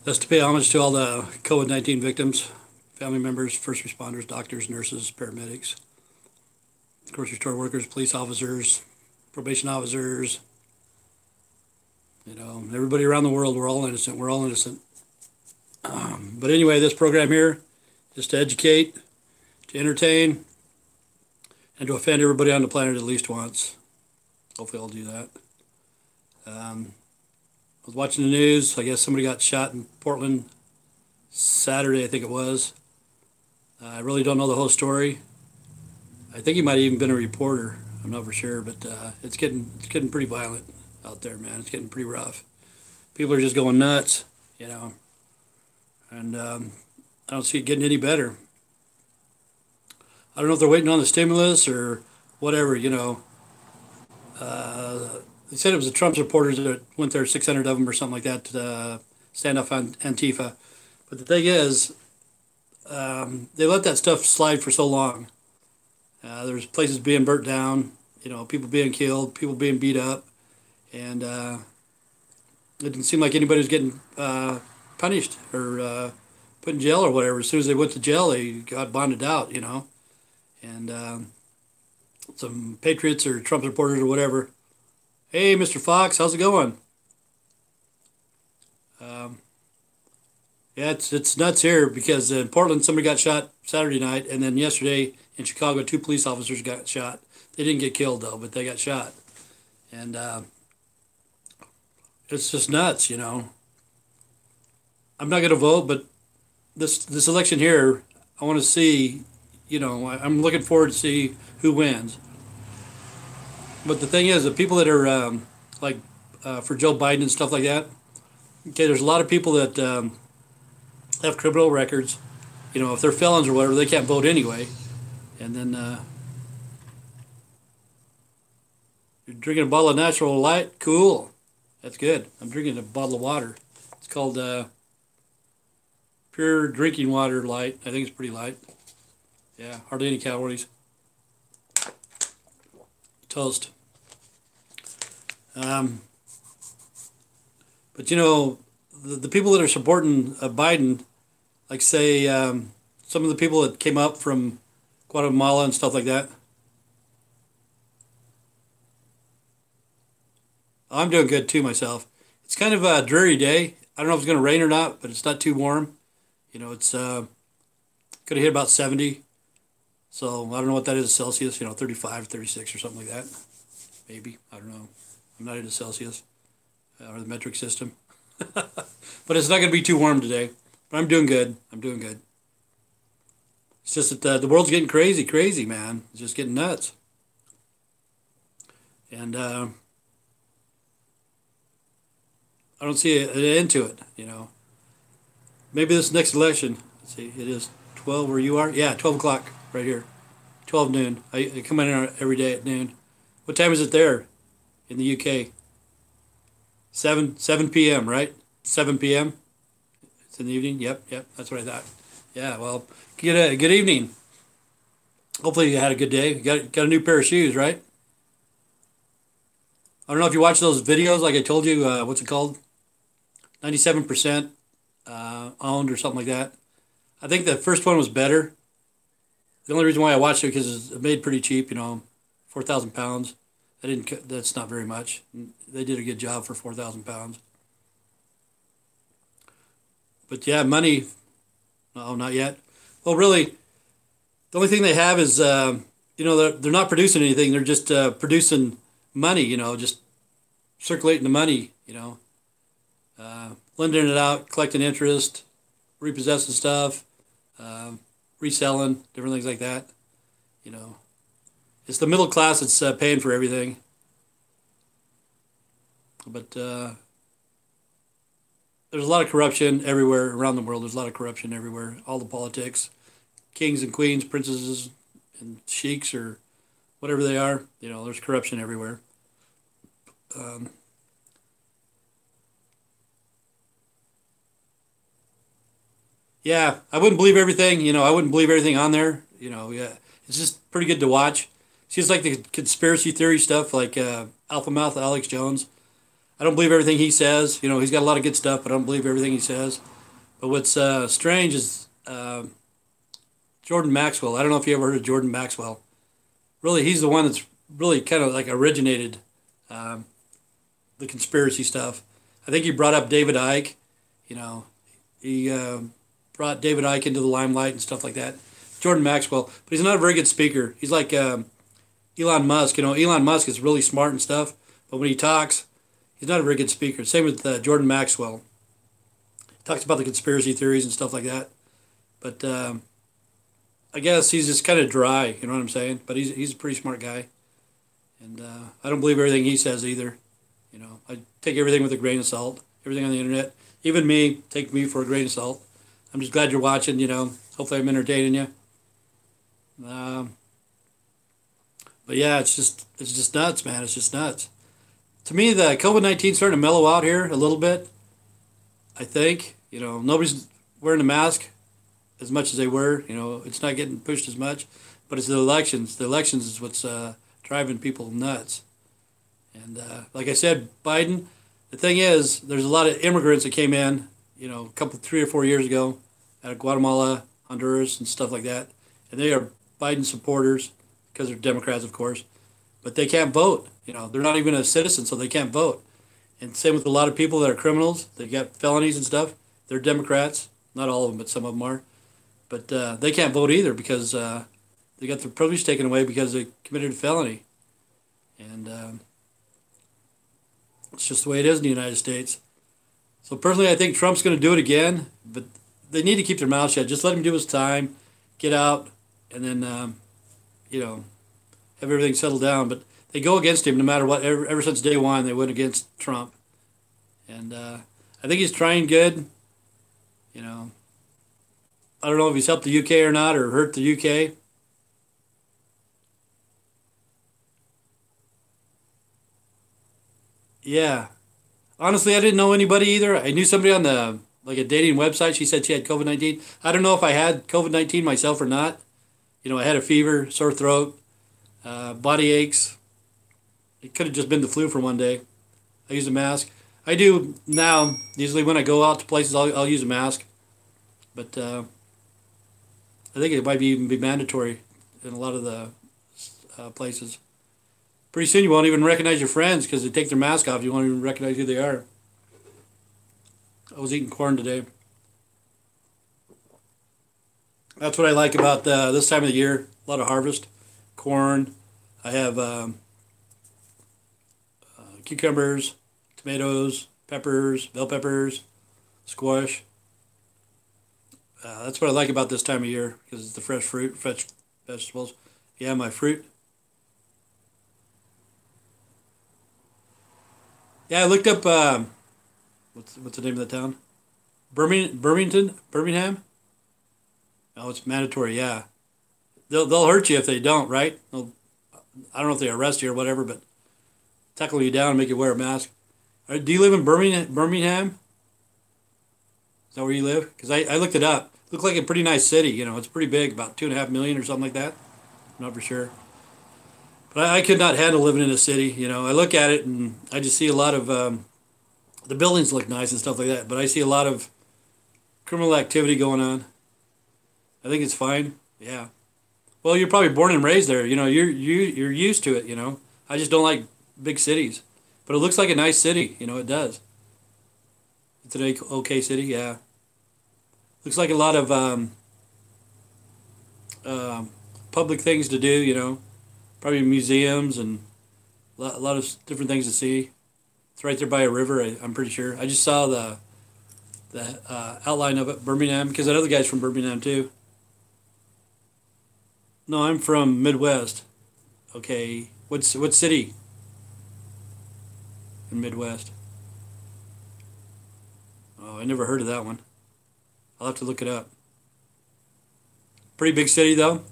That's to pay homage to all the COVID-19 victims, family members, first responders, doctors, nurses, paramedics, grocery store workers, police officers, probation officers, everybody around the world. We're all innocent. We're all innocent. But anyway, this program here, just to educate, to entertain, and to offend everybody on the planet at least once. Hopefully I'll do that. I was watching the news. I guess somebody got shot in Portland Saturday, I think it was. I really don't know the whole story. I think he might have even been a reporter. I'm not for sure, but it's getting pretty violent out there, man. It's getting pretty rough. People are just going nuts, and I don't see it getting any better. I don't know if they're waiting on the stimulus or whatever, They said it was the Trump supporters that went there, 600 of them or something like that, to stand up on Antifa. But the thing is, they let that stuff slide for so long. There's places being burnt down, people being killed, people being beat up, and it didn't seem like anybody was getting punished or put in jail or whatever. As soon as they went to jail, they got bonded out, and some patriots or Trump supporters or whatever. Hey, Mr. Fox, how's it going? Yeah, it's nuts here because in Portland somebody got shot Saturday night, and then yesterday in Chicago 2 police officers got shot. They didn't get killed though, but they got shot, and it's just nuts, I'm not going to vote, but this election here, I want to see, I'm looking forward to see who wins. But the thing is, the people that are for Joe Biden and stuff like that, okay, there's a lot of people that have criminal records. If they're felons or whatever, they can't vote anyway. And then you're drinking a bottle of natural light, cool. That's good. I'm drinking a bottle of water. It's called pure drinking water light. I think it's pretty light. Yeah, hardly any calories. Toast. But the people that are supporting Biden, like say some of the people that came up from Guatemala and stuff like that. I'm doing good too myself. It's kind of a dreary day. I don't know if it's going to rain or not, but it's not too warm. It's could have hit about 70. So I don't know what that is in Celsius, 35, 36 or something like that. Maybe. I don't know. I'm not into Celsius or the metric system. But it's not going to be too warm today. But I'm doing good. I'm doing good. It's just that the world's getting crazy, man. It's just getting nuts. And I don't see an end to it, Maybe this next election, let's see, it is 12 where you are? Yeah, 12 o'clock right here. 12 noon. I come in every day at noon. What time is it there in the UK? 7 p.m., right? 7 p.m.? It's in the evening? Yep, that's what I thought. Yeah, well, good evening. Hopefully you had a good day. You got a new pair of shoes, right? I don't know if you watch those videos like I told you, what's it called? 97% owned or something like that. I think the first one was better. The only reason why I watched it because it made pretty cheap, 4,000 pounds. That's not very much. They did a good job for 4,000 pounds. But yeah, money, no, not yet. Well, really, the only thing they have is, they're not producing anything. They're just producing money, just circulating the money, lending it out, collecting interest, repossessing stuff, reselling, different things like that. It's the middle class that's paying for everything. But there's a lot of corruption everywhere around the world. There's a lot of corruption everywhere. All the politics, kings and queens, princesses and sheiks or whatever they are, there's corruption everywhere. Yeah, I wouldn't believe everything. I wouldn't believe everything on there. Yeah, it's just pretty good to watch. Seems like the conspiracy theory stuff, like Alpha Mouth Alex Jones. I don't believe everything he says. He's got a lot of good stuff, but I don't believe everything he says. But what's strange is Jordan Maxwell. I don't know if you ever heard of Jordan Maxwell. Really, he's the one that's really kind of like originated um, the conspiracy stuff. I think he brought up David Icke. You know, he brought David Icke into the limelight and stuff like that. Jordan Maxwell, but he's not a very good speaker. He's like Elon Musk. You know, Elon Musk is really smart and stuff, but when he talks, he's not a very good speaker. Same with Jordan Maxwell. He talks about the conspiracy theories and stuff like that, but I guess he's just kind of dry. You know what I'm saying? But he's a pretty smart guy, and I don't believe everything he says either. You know, I take everything with a grain of salt. Everything on the internet, even me, take me for a grain of salt. I'm just glad you're watching. You know, hopefully I'm entertaining you. Um, but yeah, it's just nuts, man. It's just nuts. To me, the COVID-19 starting to mellow out here a little bit. I think, you know, nobody's wearing a mask as much as they were. You know, it's not getting pushed as much, but it's the elections. The elections is what's driving people nuts. And like I said, Biden. The thing is, there's a lot of immigrants that came in, you know, 3 or 4 years ago, out of Guatemala, Honduras, and stuff like that, and they are Biden supporters because they're Democrats, of course, but they can't vote. You know, they're not even a citizen, so they can't vote. And same with a lot of people that are criminals. They got felonies and stuff. They're Democrats, not all of them, but some of them are. But they can't vote either because they got their privilege taken away because they committed a felony. And it's just the way it is in the United States. So personally, I think Trump's going to do it again, but they need to keep their mouth shut. Just let him do his time, get out, and then, you know, have everything settled down. But they go against him no matter what. Ever since day one, they went against Trump. And I think he's trying good. You know, I don't know if he's helped the UK or not or hurt the UK. Yeah. Honestly, I didn't know anybody either. I knew somebody on the like a dating website. She said she had COVID-19. I don't know if I had COVID-19 myself or not. You know, I had a fever, sore throat, body aches. It could have just been the flu for one day. I use a mask. I do now. Usually when I go out to places, I'll use a mask. But I think it might even be mandatory in a lot of the places. Pretty soon you won't even recognize your friends because they take their mask off. You won't even recognize who they are. I was eating corn today. That's what I like about this time of the year. A lot of harvest. Corn. I have cucumbers, tomatoes, peppers, bell peppers, squash. That's what I like about this time of year because it's the fresh fruit, fresh vegetables. Yeah, my fruit. Yeah, I looked up what's the name of the town? Birmingham. Oh, it's mandatory. Yeah, they'll hurt you if they don't, right? I don't know if they arrest you or whatever, but tackle you down and make you wear a mask. Do you live in Birmingham? Is that where you live? Because I looked it up. Looked like a pretty nice city. You know, it's pretty big, about 2.5 million or something like that. I'm not for sure. But I could not handle living in a city. You know, I look at it and I just see a lot of the buildings look nice and stuff like that. But I see a lot of criminal activity going on. I think it's fine. Yeah. Well, you're probably born and raised there. You know, you're used to it. You know, I just don't like big cities. But it looks like a nice city. You know, it does. It's an okay city. Yeah. Looks like a lot of public things to do. You know. Probably museums and a lot of different things to see. It's right there by a river, I'm pretty sure. I just saw the outline of it, Birmingham, because that other guy's from Birmingham too. No, I'm from Midwest. Okay, what city in Midwest? Oh, I never heard of that one. I'll have to look it up. Pretty big city though.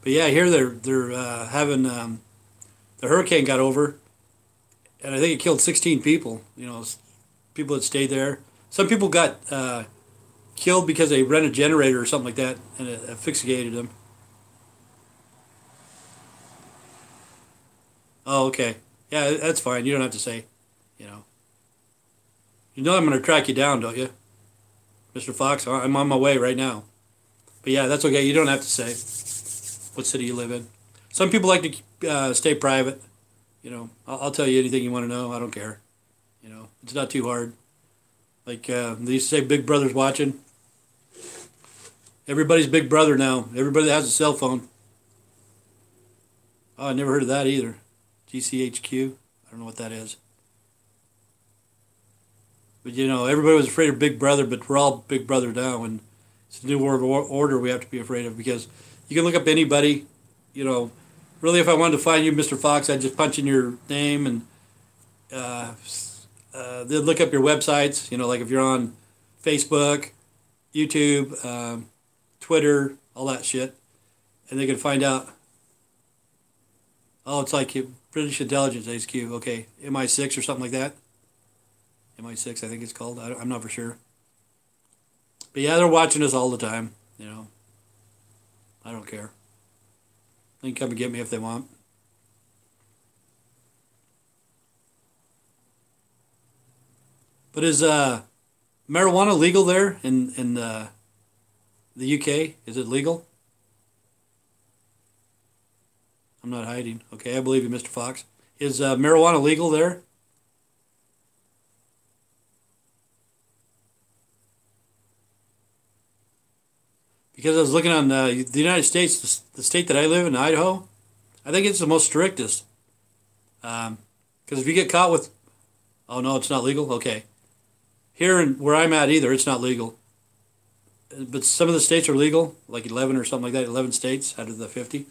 But yeah, here they're having the hurricane got over, and I think it killed 16 people. You know, people that stayed there. Some people got killed because they ran a generator or something like that, and it asphyxiated them. Oh, okay. Yeah, that's fine. You don't have to say. You know. You know I'm going to track you down, don't you, Mr. Fox? I'm on my way right now. But yeah, that's okay. You don't have to say what city you live in. Some people like to stay private. You know, I'll tell you anything you want to know. I don't care. You know, it's not too hard. Like they used to say, Big Brother's watching. Everybody's Big Brother now. Everybody that has a cell phone. Oh, I never heard of that either. GCHQ. I don't know what that is. But you know, everybody was afraid of Big Brother, but we're all Big Brother now, and it's a new world order we have to be afraid of because you can look up anybody. You know, really, if I wanted to find you, Mr. Fox, I'd just punch in your name and uh, they'd look up your websites. You know, like if you're on Facebook, YouTube, Twitter, all that shit, and they can find out. Oh, it's like British intelligence, HQ. Okay, MI6 or something like that. MI6, I think it's called. I'm not for sure. But yeah, they're watching us all the time. You know, I don't care. They can come and get me if they want. But is marijuana legal there in the UK? Is it legal? I'm not hiding. Okay, I believe you, Mr. Fox. Is marijuana legal there? Because I was looking on the United States, the state that I live in, Idaho, I think it's the most strictest. Because if you get caught with, oh no, it's not legal. Okay, here and where I'm at, either it's not legal. But some of the states are legal, like 11 or something like that. 11 states out of the 50.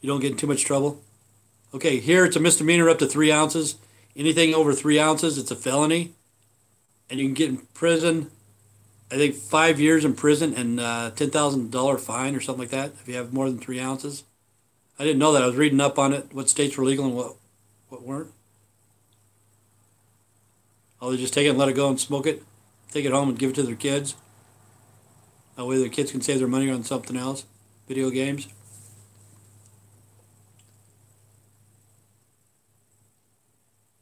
You don't get in too much trouble. Okay, here it's a misdemeanor up to 3 ounces. Anything over 3 ounces, it's a felony, and you can get in prison. I think 5 years in prison and $10,000 fine or something like that if you have more than 3 ounces. I didn't know that. I was reading up on it, what states were legal and what weren't. Oh, they just take it and let it go and smoke it, take it home and give it to their kids. That way their kids can save their money on something else, video games.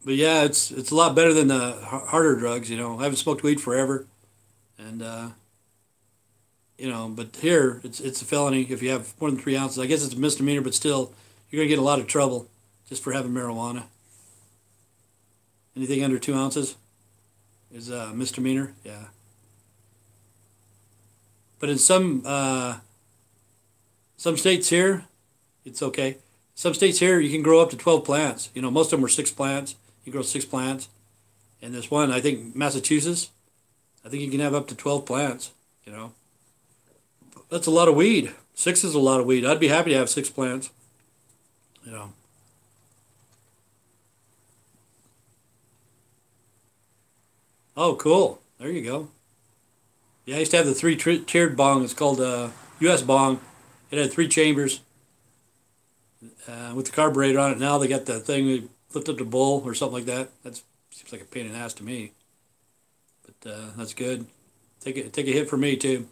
But yeah, it's a lot better than the harder drugs. You know, I haven't smoked weed forever, and you know, but here it's a felony if you have more than 3 ounces. I guess it's a misdemeanor, but still, you're gonna get in a lot of trouble just for having marijuana. Anything under 2 ounces is a misdemeanor. Yeah, but in some states here, it's okay. Some states here you can grow up to 12 plants. You know, most of them are 6 plants. You grow 6 plants, and this one, I think Massachusetts, I think you can have up to 12 plants. You know, that's a lot of weed. Six is a lot of weed. I'd be happy to have 6 plants. You know. Oh, cool. There you go. Yeah, I used to have the tiered bong. It's called U.S. bong. It had 3 chambers with the carburetor on it. Now they got the thing that lift up the bowl or something like that. That seems like a pain in the ass to me, but that's good. Take a hit for me too.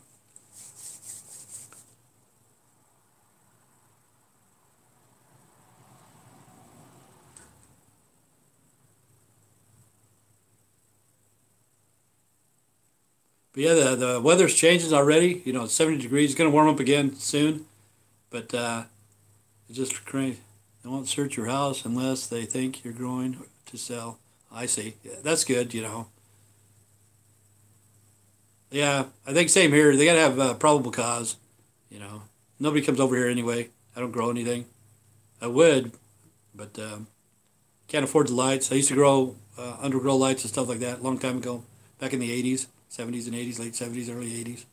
But yeah, the weather's changing already. You know, it's 70 degrees. It's going to warm up again soon. But it's just crazy. They won't search your house unless they think you're growing to sell. I see. Yeah, that's good, you know. Yeah, I think same here. They got to have probable cause, you know. Nobody comes over here anyway. I don't grow anything. I would, but can't afford the lights. I used to grow undergrow lights and stuff like that a long time ago, back in the 80s, 70s and 80s, late 70s, early 80s.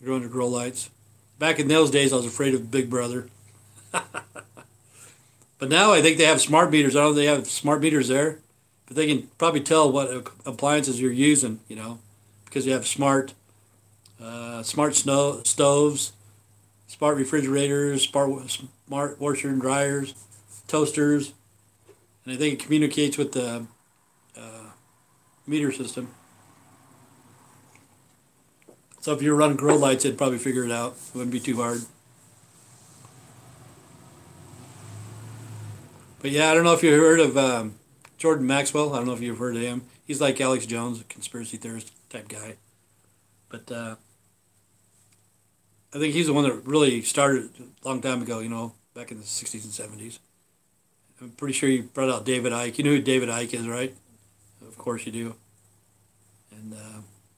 I grew undergrow lights. Back in those days, I was afraid of Big Brother. But now I think they have smart meters. I don't know if they have smart meters there, but they can probably tell what appliances you're using, you know, because you have smart stoves, smart refrigerators, smart washer and dryers, toasters, and I think it communicates with the meter system. So if you're running grow lights, it'd probably figure it out. It wouldn't be too hard. But yeah, I don't know if you heard of Jordan Maxwell. I don't know if you've heard of him. He's like Alex Jones, a conspiracy theorist type guy. But I think he's the one that really started a long time ago, back in the 60s and 70s. I'm pretty sure you brought out David Icke. You know who David Icke is, right? Of course you do. And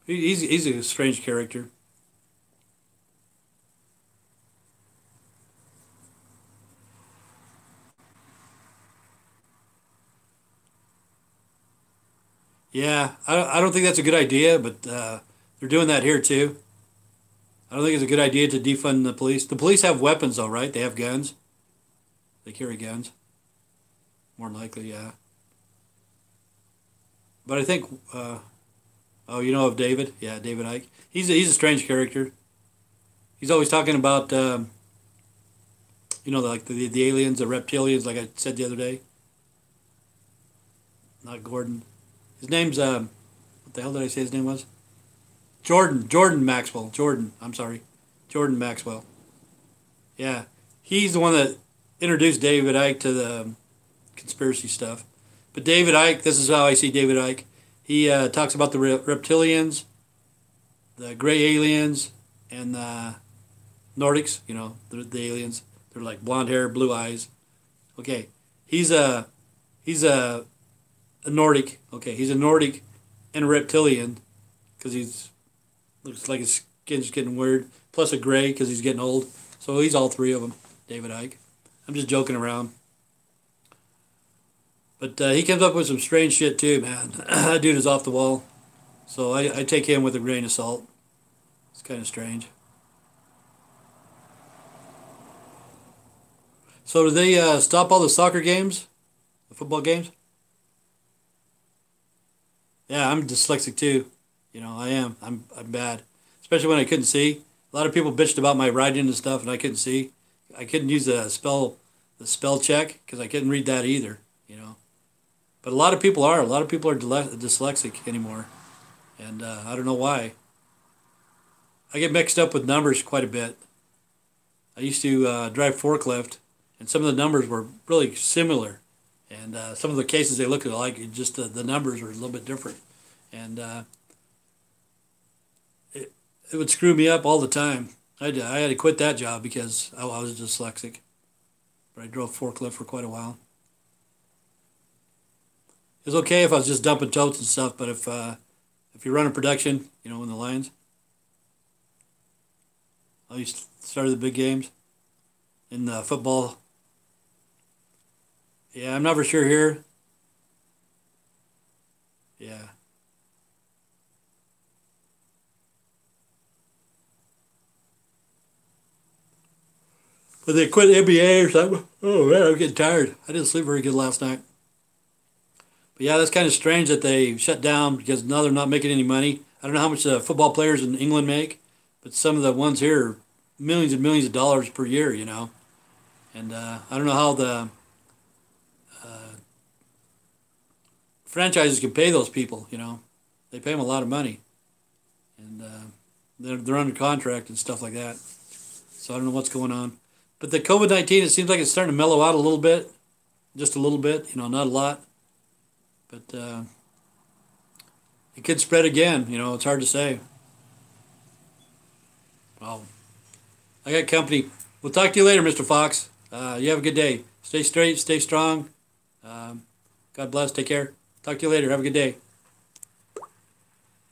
he's a strange character. Yeah, I don't think that's a good idea, but they're doing that here too. I don't think it's a good idea to defund the police. The police have weapons, though, right? They have guns. They carry guns. More than likely, yeah. But I think, oh, you know of David? Yeah, David Icke. He's a strange character. He's always talking about, like the aliens, the reptilians, like I said the other day. Not Gordon. His name's, what the hell did I say his name was? Jordan Maxwell. Jordan, I'm sorry. Jordan Maxwell. Yeah. He's the one that introduced David Icke to the conspiracy stuff. But David Icke, this is how I see David Icke. He talks about the reptilians, the gray aliens, and the Nordics, the aliens. They're like blonde hair, blue eyes. Okay. He's a Nordic. Okay, he's a Nordic and a reptilian because he's looks like his skin's getting weird. Plus a gray because he's getting old. So he's all three of them, David Icke. I'm just joking around. But he comes up with some strange shit too, man. That dude is off the wall. So I take him with a grain of salt. It's kind of strange. So do they stop all the soccer games? The football games? Yeah, I'm dyslexic too. I am. I'm bad. Especially when I couldn't see. A lot of people bitched about my writing and stuff and I couldn't see. I couldn't use the spell check because I couldn't read that either. But a lot of people are. A lot of people are dyslexic anymore. And I don't know why. I get mixed up with numbers quite a bit. I used to drive forklift, and some of the numbers were really similar. And some of the cases they look alike, just the numbers were a little bit different. And it would screw me up all the time. I had to quit that job because I was dyslexic. But I drove forklift for quite a while. It was okay if I was just dumping totes and stuff, but if you're running production, in the lines, I used to start the big games in the football. Yeah, I'm not for sure here. Yeah. But they quit the NBA or something. Oh man, I'm getting tired. I didn't sleep very good last night. But yeah, that's kind of strange that they shut down because now they're not making any money. I don't know how much the football players in England make, but some of the ones here are millions and millions of dollars per year. And I don't know how the franchises can pay those people. They pay them a lot of money. And they're under contract and stuff like that. So I don't know what's going on. But the COVID-19, it seems like it's starting to mellow out a little bit. Just a little bit, not a lot. But it could spread again, it's hard to say. Well, I got company. We'll talk to you later, Mr. Fox. You have a good day. Stay straight, stay strong. God bless, take care. Talk to you later. Have a good day.